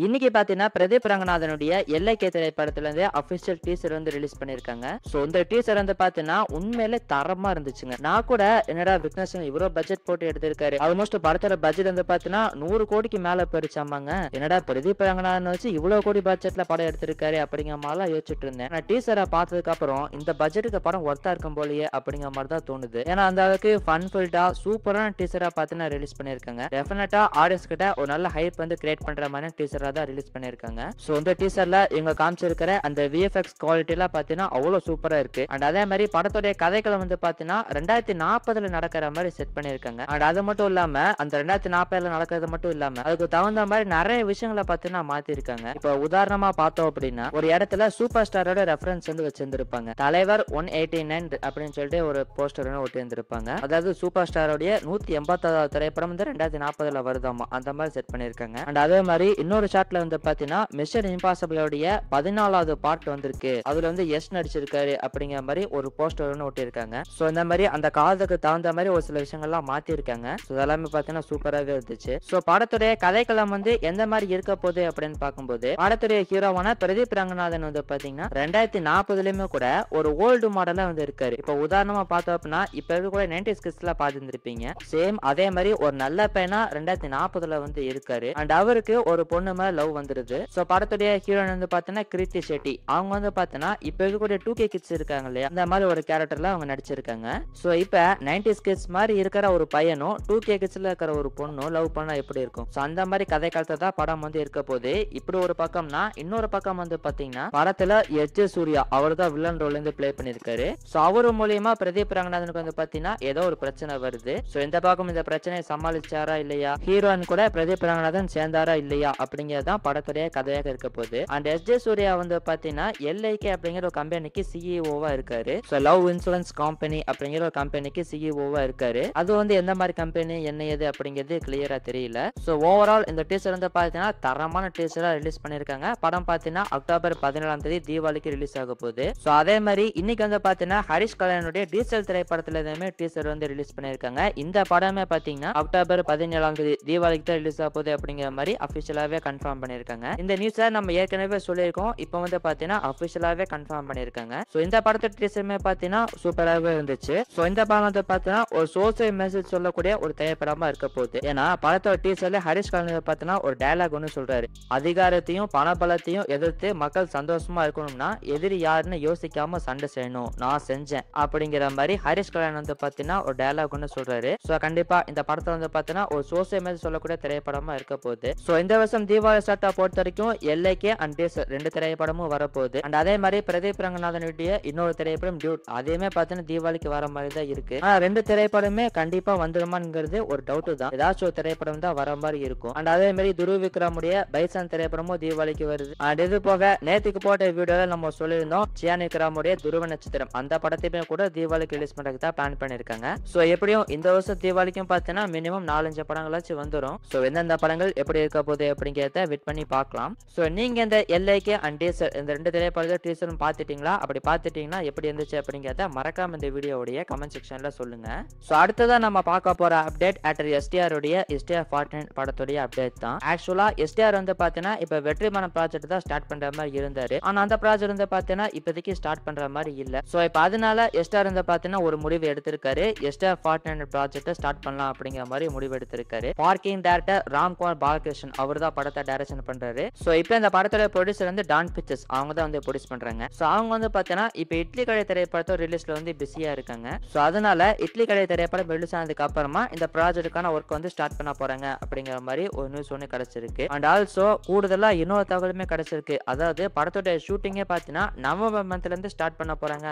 இன்னைக்கு பாத்தீங்கன்னா பிரதீப் ரங்கநாதனுடைய எல்லைக்கே திரைப்படத்துல இருந்து அபிஷியல் டீசர் வந்து ரிலீஸ் பண்ணிருக்காங்க. சோ இந்த டீசர் வந்து பாத்தீங்கன்னா உண்மையிலே தரமா இருந்துச்சுங்க. நான் கூட என்னடா விக்னேஷ் இவ்வளவு பட்ஜெட் போட்டு எடுத்திருக்காரு, ஆல்மோஸ்ட் படத்தோட பட்ஜெட் வந்து பாத்தீங்கன்னா 100 கோடிக்கு மேல போயிடுச்சாமாங்க. என்னடா பிரதீப் ரங்கநாதன் வச்சு இவ்வளவு கோடி பட்ஜெட்ல படம் எடுத்திருக்காரு அப்படிங்கிற மாதிரிலாம் யோசிச்சுட்டு இருந்தேன். நான் டீசரை பார்த்ததுக்கு அப்புறம் இந்த பட்ஜெட்டுக்கு படம் ஒர்த்தா இருக்கும் போலயே அப்படிங்கிற மாதிரி தான் தோணுது. ஏன்னா அந்த அளவுக்கு ஃபன் ஃபில்டா சூப்பரான டீசரா பாத்தீங்கன்னா ரிலீஸ் பண்ணிருக்காங்க. டெஃபினட்டா ஆடியன்ஸ் கிட்ட ஒரு நல்ல ஹைப் வந்து கிரியேட் பண்ற மாதிரி டீசர் தான் ரிலீஸ் பண்ணிருக்காங்க. சோ இந்த டீசர்ல இவங்க காமிச்சிருக்கிற அந்த VFX குவாலிட்டி எல்லாம் பாத்தீங்கன்னா அவ்வளவு சூப்பரா இருக்கு. அண்ட் அதே மாதிரி படத்துடைய கதைகளை வந்து பாத்தீங்கன்னா 2040ல நடக்கிற மாதிரி செட் பண்ணிருக்காங்க. அண்ட் அது மட்டும் இல்லாம அந்த 2040ல நடக்கிறது மட்டும் இல்லாம அதுக்கு தகுந்த மாதிரி நிறைய விஷயங்களை பாத்தீங்கன்னா மாத்திருக்காங்க. இப்ப உதாரணமா பார்த்தோம் அப்படின்னா ஒரு இடத்துல சூப்பர் ஸ்டாரோட ரெஃபரன்ஸ் வந்து வச்சிருந்திருப்பாங்க. தலைவர் 189 அப்படின்னு சொல்லிட்டு ஒரு போஸ்டர் ஒட்டி இருந்திருப்பாங்க. அதாவது சூப்பர் ஸ்டாரோடைய 186வது திரைப்படம் வந்து 2040ல வருதாமா, அந்த மாதிரி செட் பண்ணிருக்காங்க. அண்ட் அதே மாதிரி இன்னொரு ஷாட்ல வந்து பாத்தீங்கன்னா மிஷன் இம்பாசிபிளோடைய 14வது பார்ட் வந்திருக்கு, அதுல வந்து எஸ் நடிச்சிருக்காரு அப்படிங்கிற மாதிரி ஒரு போஸ்டர் ஒன்று ஒட்டியிருக்காங்க. சோ இந்த மாதிரி அந்த காலத்துக்கு தகுந்த மாதிரி ஒரு சில விஷயங்கள்லாம் மாத்திருக்காங்க. ஸோ இதெல்லாமே பாத்தீங்கன்னா சூப்பராகவே இருந்துச்சு. ஸோ படத்துடைய கதைக்களம் வந்து எந்த மாதிரி இருக்க போகுது அப்படின்னு பார்க்கும்போது படத்துடைய ஹீரோவான பிரதீப் ரங்கநாதன் வந்து பாத்தீங்கன்னா 2040லயுமே கூட ஒரு ஓல்டு மாடலா வந்து இருக்காரு. இப்போ உதாரணமா பார்த்தோம் அப்படின்னா இப்ப இருக்க கூட 90s கிட்ஸ்ல பார்த்துருப்பீங்க. சேம் அதே மாதிரி ஒரு நல்ல பையனா 2040ல வந்து இருக்காரு. அண்ட் அவருக்கு ஒரு பொண்ணு மேல லவ் வந்துருது. சோ படத்துடைய ஹீரோயின் வந்து பாத்தீங்கன்னா கிருத்தி ஷெட்டி. அவங்க வந்து பாத்தீங்கன்னா இப்ப இருக்கக்கூடிய 2K கிட்ஸ் இருக்காங்க இல்லையா, அந்த மாதிரி ஒரு கேரக்டர்ல அவங்க நடிச்சிருக்காங்க. சோ இப்ப 90s கிட்ஸ் மாதிரி இருக்கிற ஒரு பையனும் 2K கிட்ஸ்ல இருக்கிற ஒரு பொண்ணும் லவ் பண்ணா எப்படி இருக்கும்? சோ அந்த மாதிரி கதை காலத்தை தான் படம் வந்து இருக்க போது. இப்படி ஒரு பக்கம்னா இன்னொரு பக்கம் வந்து பாத்தீங்கன்னா படத்துல எச் சூர்யா அவர் தான் வில்லன் ரோல் வந்து பிளே பண்ணிருக்காரு. சோ அவரு மூலியமா பிரதீப் ரங்கநாதனுக்கு வந்து பாத்தீங்கன்னா ஏதோ ஒரு பிரச்சனை வருது. சோ இந்த பக்கம் இந்த பிரச்சனையை சமாளிச்சாரா இல்லையா, ஹீரோயின் கூட பிரதீப் ரங்கநாதன் சேர்ந்தாரா இல்லையா அப்படிங்கறதான் படத்துடைய கதையாக இருக்க போகுது. அண்ட் எஸ் சூர்யா வந்து பாத்தீங்கன்னா LIK அப்படிங்கிற ஒரு கம்பெனிக்கு சிஇஓவா இருக்காரு. சோ லவ் இன்சூரன்ஸ் கம்பெனி அப்படிங்கிற ஒரு கம்பெனிக்கு சிஇஓவா இருக்காரு. அது வந்து எந்த மாதிரி கம்பெனி என்ன ஏது அப்படிங்கிறது கிளியரா தெரியல. சோ ஓவரால் இந்த டீசர் வந்து பாத்தீங்கன்னா தரமான டீசரா ரிலீஸ் பண்ணிருக்காங்க. படம் பாத்தீங்கன்னா அக்டோபர் 17ஆம் தேதி தீபாவளிக்கு ரிலீஸ் ஆக போகுது. சோ அதே மாதிரி இன்னைக்கு வந்து பாத்தீங்கன்னா ஹரிஷ் கல்யாணுடைய டீசல் திரைப்படத்துல எதுவுமே டீசர் வந்து ரிலீஸ் பண்ணிருக்காங்க. இந்த படமே பாத்தீங்கன்னா அக்டோபர் 17ஆம் தேதி தீபாவளிக்கு தான் ரிலீஸ் ஆக போகுது அப்படிங்கிற மாதிரி அபிஷியலாவே கன்ஃபார்ம் பண்ணிருக்காங்க. இந்த நியூஸை நம்ம ஏற்கனவே சொல்லியிருக்கோம், இப்போ வந்து பாத்தீங்கன்னா அபிஷியலாவே கன்ஃபார்ம் பண்ணிருக்காங்க. சோ இந்த படத்தோட டீசருமே பாத்தீங்கன்னா சூப்பராகவே இருந்துச்சு. சோ இந்த படம் வந்து பாத்தீங்கன்னா ஒரு சோசியல் மெசேஜ் சொல்லக்கூடிய ஒரு திரைப்படமா இருக்க போகுது. ஏன்னா படத்தோட டீசர்ல ஹரிஷ் கல்யாண பாத்தீங்கன்னா ஒரு டயலாக் ஒன்னு சொல்றாரு, அதிகாரத்தையும் பணபலத்தையும் எதிர்த்து மக்கள் சந்தோஷமா இருக்கணும்னா எதிரி யாருன்னு யோசிக்காம சண்டை செய்யணும், நான் செஞ்சேன் அப்படிங்கிற மாதிரி ஹரிஷ் கல்யாண் வந்து பாத்தீங்கன்னா ஒரு டயலாக் ஒன்னு சொல்றாரு. சோ கண்டிப்பா இந்த படத்தை வந்து பாத்தீங்கன்னா ஒரு சோசியல் மெசேஜ் சொல்லக்கூடிய திரைப்படமா இருக்க போகுது. சோ இந்த வருஷம் தீபாவளி ஸ்டார்ட் பொறுத்த வரைக்கும் LIK அண்ட் டீசர் 2 திரைப்படமும் வரப்போகுது. அண்ட் அதே மாதிரி பிரதீப் ரங்கநாதனுடைய இன்னொரு திரைப்படம் டியூட், அதையுமே பாத்தீங்கன்னா தீபாவளிக்கு வர மாதிரி தான் இருக்கு. ஆனா 2 திரைப்படமே கண்டிப்பா வந்துருமாங்கிறது ஒரு டவுட் தான். ஏதாச்சும் ஒரு திரைப்படம் தான் வர மாதிரி இருக்கும். அண்ட் அதே மாதிரி துருவ் விக்ரமுடைய பைசன் திரைப்படமும் தீபாவளிக்கு வருது. அண்ட் இது போக நேத்துக்கு போட்ட வீடியோல நம்ம சொல்லியிருந்தோம் சியான் விக்ரமுடைய துருவ நட்சத்திரம், அந்த படத்தையுமே கூட தீபாவளிக்கு ரிலீஸ் பண்றதுக்கு தான் பிளான் பண்ணிருக்காங்க. சோ எப்படியும் இந்த வருஷம் தீபாவளிக்கும் பாத்தீங்கன்னா மினிமம் 4-5 படங்களாச்சும் வந்துரும். சோ எந்தெந்த படங்கள் எப்படி இருக்க போகுது அப்படிங்கிறத வெயிட் பண்ணி பார்க்கலாம். சோ நீங்க இந்த LIK அண்ட் டீசர் இந்த 2 திரைப்படத்தை டீசரும் பாத்துட்டீங்களா? அப்படி பாத்துட்டீங்கன்னா எப்படி இருந்துச்சு அப்படிங்கறத மறக்காம இந்த வீடியோவுடைய கமெண்ட் செக்ஷன்ல சொல்லுங்க. சோ அடுத்ததா நம்ம பார்க்க போற அப்டேட் ஆக்டர் STR உடைய STR 49 படத்துடைய அப்டேட் தான். ஆக்சுவலா STR வந்து பாத்தீங்கன்னா இப்ப வெற்றிமாறன் ப்ராஜெக்ட் தான் ஸ்டார்ட் பண்ற மாதிரி இருந்தாரு. ஆனா அந்த ப்ராஜெக்ட் வந்து பாத்தீங்கன்னா இப்போதைக்கு ஸ்டார்ட் பண்ற மாதிரி இல்ல. சோ இப்ப அதனால STR வந்து பாத்தீங்கன்னா ஒரு முடிவு எடுத்திருக்காரு, STR 49 ப்ராஜெக்ட் ஸ்டார்ட் பண்ணலாம் அப்படிங்கிற மாதிரி முடிவு எடுத்திருக்காரு. பார்க்கிங் டைரக்டர் ராம்குமார் பாலகிருஷ்ணன் அவர் தான் படத்தை டைரக்ஷன் பண்றாரு. சோ இப்போ இந்த படத்தோட ப்ரொடியூசர் வந்து டான் பிக்சர்ஸ், அவங்க தான் வந்து ப்ரொடியூஸ் பண்றாங்க. சோ அவங்க வந்து பாத்தீங்கன்னா இப்ப இட்லி கடை திரைப்படத்தோட ரிலீஸ்ல வந்து பிஸியா இருக்காங்க. சோ அதனால இட்லி கடை திரைப்படம் ரிலீஸ் ஆனதுக்கு அப்புறமா இந்த ப்ராஜெக்ட்டுக்கான ஒர்க் வந்து ஸ்டார்ட் பண்ண போறாங்க அப்படிங்கிற மாதிரி ஒரு நியூஸ் ஒன்று கிடைச்சிருக்கு. அண்ட் ஆல்சோ கூடுதலா இன்னொரு தகவலுமே கிடைச்சிருக்கு. அதாவது படத்தோட ஷூட்டிங்கே பாத்தீங்கன்னா நவம்பர் மந்த்ல இருந்து ஸ்டார்ட் பண்ண போறாங்க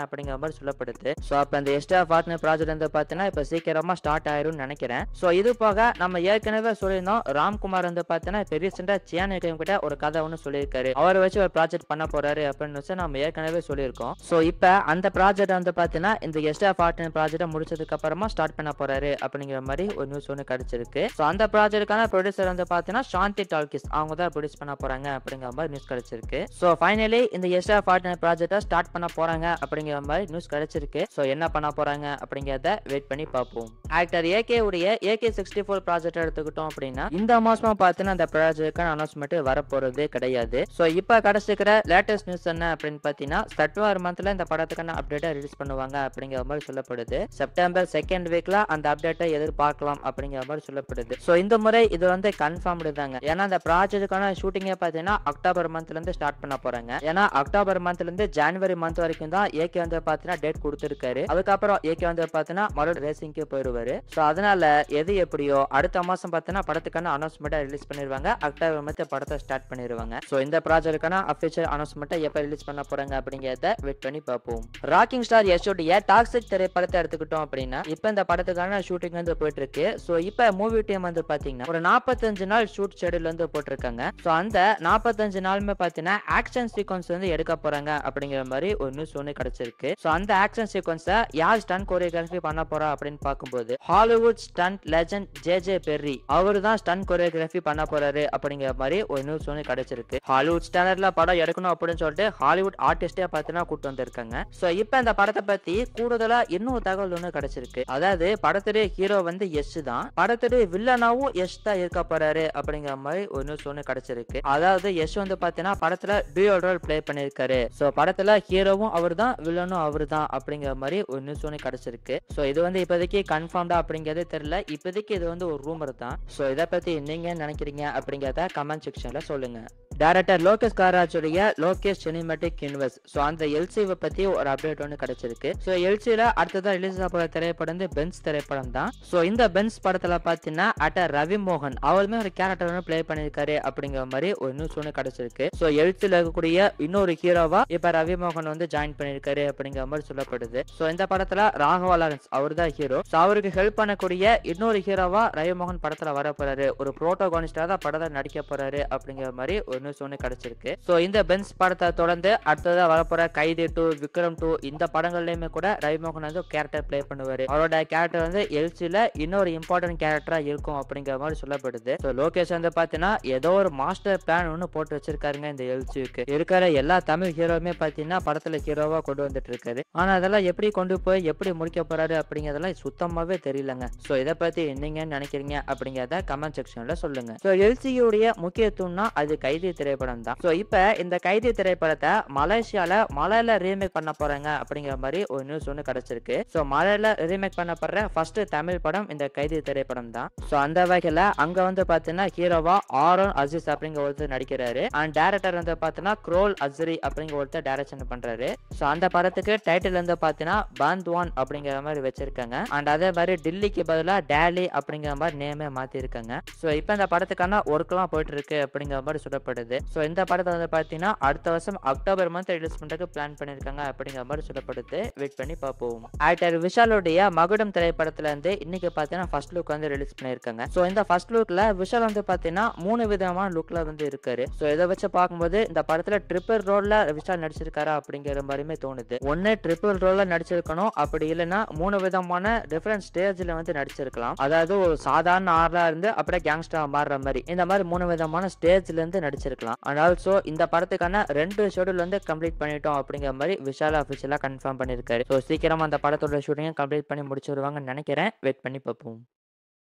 அப்படிங்கிற மாதிரி சொல்லப்படுது. சோ அப்ப இந்த STR 49 ப்ராஜெக்ட் வந்து பாத்தீங்கன்னா இப்ப சீக்கிரமா ஸ்டார்ட் ஆயிரும் நினைக்கிறேன். சோ இது போக நம்ம ஏற்கனவே சொல்லியிருந்தோம் ராம்குமார் வந்து பாத்தீங்கன்னா இப்ப ரீசெண்டா சியான் கிட்ட ஒரு கதை ஒன்று சொல்லியிருக்காரு, அவரை வச்சு ஒரு ப்ராஜெக்ட் பண்ண போறாரு அப்படின்னு நம்ம ஏற்கனவே சொல்லியிருக்கோம். சோ இப்ப அந்த ப்ராஜெக்ட் வந்து பாத்தீங்கன்னா இந்த STR 49 ப்ராஜெக்ட் முடிச்சதுக்கு அப்புறமா ஸ்டார்ட் பண்ண போறாரு அப்படிங்கிற மாதிரி ஒரு நியூஸ் ஒன்று கிடைச்சிருக்கு. சோ அந்த ப்ராஜெக்ட்டுக்கான ப்ரொடியூசர் வந்து பாத்தீங்கன்னா சாந்தி டால்கிஸ், அவங்க தான் ப்ரொடியூஸ் பண்ண போறாங்க அப்படிங்கிற மாதிரி நியூஸ் கிடைச்சிருக்கு. சோ ஃபைனலி இந்த STR 49 ப்ராஜெக்ட்டை ஸ்டார்ட் பண்ண போறாங்க அப்படிங்கிற மாதிரி நியூஸ் கிடைச்சிருக்கு. சோ என்ன பண்ண போறாங்க அப்படிங்கறத வெயிட் பண்ணி பார்ப்போம். ஆக்டர் AK உடைய AK64 ப்ராஜெக்ட் எடுத்துக்கிட்டோம் அப்படின்னா இந்த மாசமா பாத்தீங்கன்னா அந்த ப்ராஜெக்ட்க்கான அனௌன்ஸ்மெண்ட் வரப்போறதே கிடையாது. சோ இப்ப கிடைச்சிருக்கிற லேட்டஸ்ட் நியூஸ் என்ன அப்படின்னு பாத்தீங்கன்னா செப்டம்பர் மந்த்ல இந்த படத்துக்கான அப்டேட்டை ரிலீஸ் பண்ணுவாங்க அப்படிங்கிற மாதிரி சொல்லப்படுது. செப்டம்பர் செகண்ட் வீக்ல அந்த அப்டேட்டை எதிர்பார்க்கலாம் அப்படிங்கிற மாதிரி சொல்லப்படுது. சோ இந்த முறை இது வந்து கன்ஃபார்ம்டு தாங்க. ஏன்னா அந்த ப்ராஜெக்ட்டுக்கான ஷூட்டிங்கே பாத்தீங்கன்னா அக்டோபர் மந்த்ல இருந்து ஸ்டார்ட் பண்ண போறாங்க. ஏன்னா அக்டோபர் மந்த்ல இருந்து ஜனவரி மந்த் வரைக்கும் தான் ஏகே வந்து பாத்தீங்கன்னா டேட் கொடுத்திருக்காரு. அதுக்கப்புறம் ஏகே வந்து பாத்தீங்கன்னா மறுபடியும் ரேசிங்க்கு போயிடுவாரு. சோ அதனால எது எப்படியோ அடுத்த மாசம் பாத்தீங்கன்னா படத்துக்கான அனௌன்ஸ்மெண்ட் ரிலீஸ் பண்ணிடுவாங்க. அக்டோபர் மந்த் படத்தை ஸ்டார்ட் பண்ணிடுவாங்க. சோ இந்த ப்ராஜெக்ட்டுக்கான அபிஷியல் அனௌன்ஸ்மெண்ட் எப்ப ரிலீஸ் பண்ண போறாங்க அப்படிங்கறத வெயிட் பண்ணி பார்ப்போம். ராக்கிங் ஸ்டார் யஷோடைய டாக்ஸிக் திரைப்படத்தை எடுத்துக்கிட்டோம் அப்படின்னா இப்ப இந்த படத்துக்கான ஷூட்டிங் வந்து போயிட்டு இருக்கு. சோ இப்ப மூவி டீம் வந்து பாத்தீங்கன்னா ஒரு 45 நாள் ஷூட் ஷெட்யூல் வந்து போட்டிருக்காங்க. சோ அந்த 45 நாளுமே பாத்தீங்கன்னா ஆக்ஷன் சீக்வன்ஸ் வந்து எடுக்க போறாங்க அப்படிங்கிற மாதிரி ஒரு நியூஸ் ஒன்று கிடைச்சிருக்கு. சோ அந்த ஆக்ஷன் சீக்வன்ஸை யார் ஸ்டன்ட் கோரியோகிராஃபி பண்ண போறா அப்படின்னு பார்க்கும்போது Hollywood stunt legend J Perry அவரு தான் ஸ்டன்ட் கோரியோகிராஃபி பண்ண போறாரு அப்படிங்கிற மாதிரி ஒரு நியூஸ் ஒன்று கிடைச்சிருக்கு. ஹாலிவுட் ஸ்டாண்டர்ட்ல படம் எடுக்கணும் அப்படின்னு சொல்லிட்டு ஹாலிவுட் ஆர்டிஸ்டே பார்த்தீங்கன்னா கூட்டு வந்திருக்காங்க. சோ இப்ப இந்த படத்தை பத்தி கூடுதலா இன்னொரு தகவல் ஒன்று கிடைச்சிருக்கு. அதாவது படத்துடைய ஹீரோ வந்து யஷ் தான், படத்துடைய வில்லனாவும் யஷ் தான் இருக்க போறாரு அப்படிங்கிற மாதிரி ஒரு நியூஸ் ஒன்று கிடைச்சிருக்கு. அதாவது யஷ் வந்து பாத்தீங்கன்னா படத்துல டியூயல் ரோல் பிளே பண்ணிருக்காரு. சோ படத்துல ஹீரோவும் அவர் தான் வில்லனும் அவர் தான் அப்படிங்கிற மாதிரி ஒரு நியூஸ் ஒன்று கிடைச்சிருக்கு. சோ இது வந்து இப்போதைக்கு கன்ஃபார்ம்டா அப்படிங்கிறது தெரியல. இப்போதைக்கு இது வந்து ஒரு ரூமர் தான். சோ இதை பத்தி நீங்க நினைக்கிறீங்க அப்படிங்கறத கமெண்ட் செக்ஷன்ல சொல்லுங்க. டைரக்டர் லோகேஷ் கனகராஜுடைய லோகேஷ் சினிமேட்டிக் யூனிவர்ஸ் சோ அந்த எல்சிவை பத்தி ஒரு அப்டேட் ஒன்று கிடைச்சிருக்கு. சோ எல்சில அடுத்ததா ரிலீஸ் ஆக போற திரைப்படம் வந்து பென்ஸ் திரைப்படம் தான். சோ இந்த பென்ஸ் படத்துல பாத்தீங்கன்னா ரவி மோகன் அவருமே ஒரு கேரக்டர் ஒன்று பிளே பண்ணிருக்காரு அப்படிங்கிற மாதிரி ஒரு நியூஸ் ஒன்று கிடைச்சிருக்கு. சோ எல்சில இருக்கக்கூடிய இன்னொரு ஹீரோவா இப்ப ரவி மோகன் வந்து ஜாயின் பண்ணிருக்காரு அப்படிங்கிற மாதிரி சொல்லப்படுது. சோ இந்த படத்துல ராகவா லாரன்ஸ் அவர் தான் ஹீரோ. சோ அவருக்கு ஹெல்ப் பண்ணக்கூடிய இன்னொரு ஹீரோவா ரவி மோகன் படத்துல வர போறாரு. ஒரு புரோட்டோகானிஸ்டா தான் படத்தை நடிக்க போறாரு அப்படிங்கிற மாதிரி ஒரு நியூஸ் ஒன்று கிடைச்சிருக்கு. சோ இந்த பென்ஸ் படத்தை தொடர்ந்து அடுத்ததா வரப்போற கைதி 2, விக்ரம் 2 இந்த படங்கள்லயுமே கூட ரவி மோகன் வந்து கேரக்டர் பிளே பண்ணுவாரு. அவரோட கேரக்டர் வந்து எல்சில இன்னொரு இம்பார்ட்டன்ட் கேரக்டரா இருக்கும் அப்படிங்கிற மாதிரி சொல்லப்படுது. சோ லோகேஷ் வந்து பாத்தீங்கன்னா ஏதோ ஒரு மாஸ்டர் பிளான் ஒன்று போட்டு வச்சிருக்காருங்க இந்த எல்சிக்கு. இருக்கிற எல்லா தமிழ் ஹீரோவுமே பாத்தீங்கன்னா படத்துல ஹீரோவா கொண்டு வந்துட்டு இருக்காரு. ஆனா அதெல்லாம் எப்படி கொண்டு போய் எப்படி முடிக்க போறாரு அப்படிங்கறதெல்லாம் சுத்தமாவே தெரியலங்க. சோ இதை பத்தி நீங்க நினைக்கிறீங்க அப்படிங்கறத கமெண்ட் செக்ஷன்ல சொல்லுங்க. சோ எல்சியுடைய முக்கியத்துவம்னா அது கைதி திரைப்படம் தான். சோ இப்ப இந்த கைதி திரைப்படத்தை மலையாள ரீமேக் பண்ண போறாங்க அப்படிங்கிற மாதிரி ஒரு நியூஸ் ஒன்று கிடைச்சிருக்கு. சோ மலையாள ரீமேக் பண்ணப்படுற ஃபர்ஸ்ட் தமிழ் படம் இந்த கைதி திரைப்படம் தான். சோ அந்த வகையில அங்க வந்து பாத்தீங்கன்னா ஹீரோவா ஆரோன் அசீஸ் அப்படிங்கிற ஒருத்தர் நடிக்கிறாரு. அண்ட் டைரக்டர் வந்து பாத்தீங்கன்னா குரோல் அஸ்ரி அப்படிங்கிற ஒருத்தர் டைரக்ஷன் பண்றாரு. சோ அந்த படத்துக்கு டைட்டில் வந்து பாத்தீங்கன்னா பந்த்வான் அப்படிங்கிற மாதிரி வச்சிருக்காங்க. அண்ட் அதே மாதிரி டில்லிக்கு பதிலா டேலி அப்படிங்கிற மாதிரி நேமே மாத்தி இருக்காங்க. சோ இப்ப இந்த படத்துக்கான ஒர்க் எல்லாம் போயிட்டு இருக்கு அப்படிங்கிற மாதிரி சொல்லப்படுது. சோ இந்த படத்தை வந்து பாத்தீங்கன்னா அடுத்த வருஷம் அக்டோபர் மந்த் ரிலீஸ் பண்றதுக்கு பிளான் பண்ணிருக்காங்க அப்படிங்கிற மாதிரி சொல்லப்படுது. வெயிட் பண்ணி பார்ப்போம். ஆக்டர் விஷாலுடைய மகுடம் திரைப்படத்துல இருந்து இன்னைக்கு பாத்தீங்கன்னா ஃபர்ஸ்ட் லுக் வந்து ரிலீஸ் பண்ணிருக்காங்க. சோ இந்த ஃபர்ஸ்ட் லுக்ல விஷால் வந்து பாத்தீங்கன்னா 3 விதமான லுக்ல வந்து இருக்காரு. சோ இதை வச்சு பார்க்கும்போது இந்த படத்துல ட்ரிபிள் ரோல்ல விஷால் நடிச்சிருக்காரா அப்படிங்கிற மாதிரியுமே தோணுது. ஒன்னு ட்ரிபிள் ரோல்ல நடிச்சிருக்கணும், அப்படி இல்லைன்னா 3 விதமான டிஃபரெண்ட் ஸ்டேஜ்ல வந்து நடிச்சிருக்கலாம். அதாவது ஒரு சாதாரண ஆளா இருந்து அப்படியே கேங்ஸ்டரா மாறுற மாதிரி இந்த மாதிரி 3 விதமான ஸ்டேஜ்ல இருந்து நடிச்சிருக்கலாம். அண்ட் ஆல்சோ இந்த படத்துக்கான 2 ஷெட்யூல் வந்து கம்ப்ளீட் பண்ணிட்டோம் அப்படிங்கிற மாதிரி விஷால் அபிஷியலா கன்ஃபார்ம் பண்ணிருக்காரு. சோ சீக்கிரமா அந்த படத்தோட ஷூட்டிங் கம்ப்ளீட் பண்ணி முடிச்சிருவாங்கன்னு நினைக்கிறேன். வெயிட் பண்ணி பார்ப்போம்.